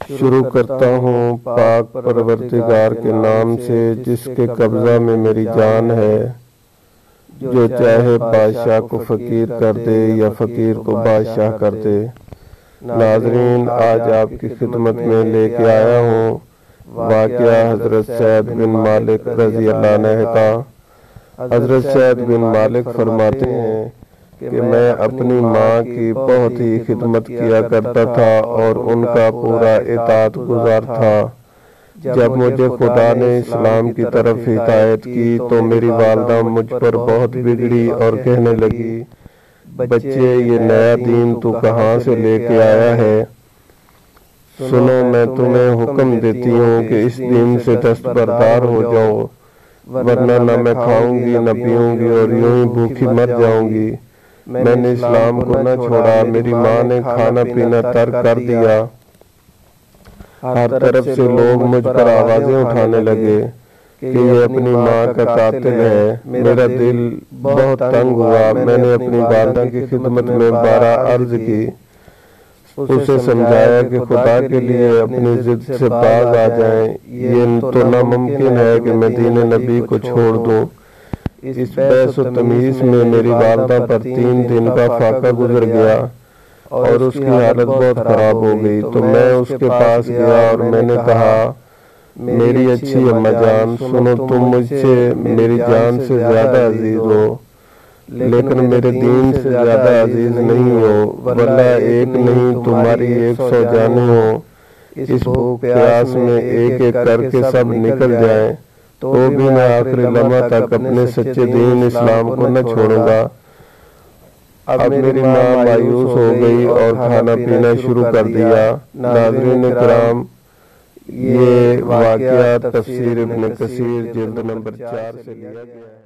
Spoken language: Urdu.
شروع کرتا ہوں پاک پروردگار کے نام سے جس کے قبضہ میں میری جان ہے، جو چاہے بادشاہ کو فقیر کر دے یا فقیر کو بادشاہ کر دے۔ ناظرین، آج آپ کی خدمت میں لے کے آیا ہوں واقعہ حضرت سعد بن مالک رضی اللہ عنہ کا۔ حضرت سعد بن مالک فرماتے ہیں کہ میں اپنی ماں کی بہت ہی خدمت کیا کرتا تھا اور ان کا پورا اطاعت گزار تھا۔ جب مجھے خدا نے اسلام کی طرف ہدایت کی تو میری والدہ مجھ پر بہت بگڑی اور کہنے لگی، بچے یہ نیا دین تو کہاں سے لے کے آیا ہے؟ سنو، میں تمہیں حکم دیتی ہوں کہ اس دین سے دستبردار ہو جاؤ، ورنہ نہ میں کھاؤں گی نہ پیوں گی اور یوں ہی بھوکی مر جاؤں گی۔ میں نے اسلام کو نہ چھوڑا، میری ماں نے کھانا پینا ترک کر دیا۔ ہر طرف سے لوگ مجھ پر آوازیں اٹھانے لگے کہ یہ اپنی ماں کا قاتل ہے۔ میرا دل بہت تنگ ہوا۔ میں نے اپنی والدہ کی خدمت میں بارہ عرض کی، اسے سمجھایا کہ خدا کے لیے اپنی ضد سے باز آ جائیں، یہ تو ناممکن ہے کہ میں دین نبی کو چھوڑ دوں۔ اس بحث و تمیز میں میری والدہ پر 3 دن کا فاقہ گزر گیا اور اس کی حالت بہت خراب ہو گئی۔ تو میں اس کے پاس گیا اور میں نے کہا، میری اچھی اماں جان، سنو، تم مجھ سے میری جان سے زیادہ عزیز ہو، لیکن میرے دین سے زیادہ عزیز نہیں ہو، واللہ ایک نہیں تمہاری 100 جانیں ہوں، اس بھوک پیاس میں ایک ایک کر کے سب نکل جائیں تو بھی میں آخری لمحہ تک اپنے سچے دین اسلام کو نہ چھوڑوں گا۔ اب میری ماں مایوس ہو گئی اور کھانا پینا شروع کر دیا۔ ناظرین کرام، یہ واقعہ تفسیر ابن کثیر جلد نمبر 4 سے لیا گیا ہے۔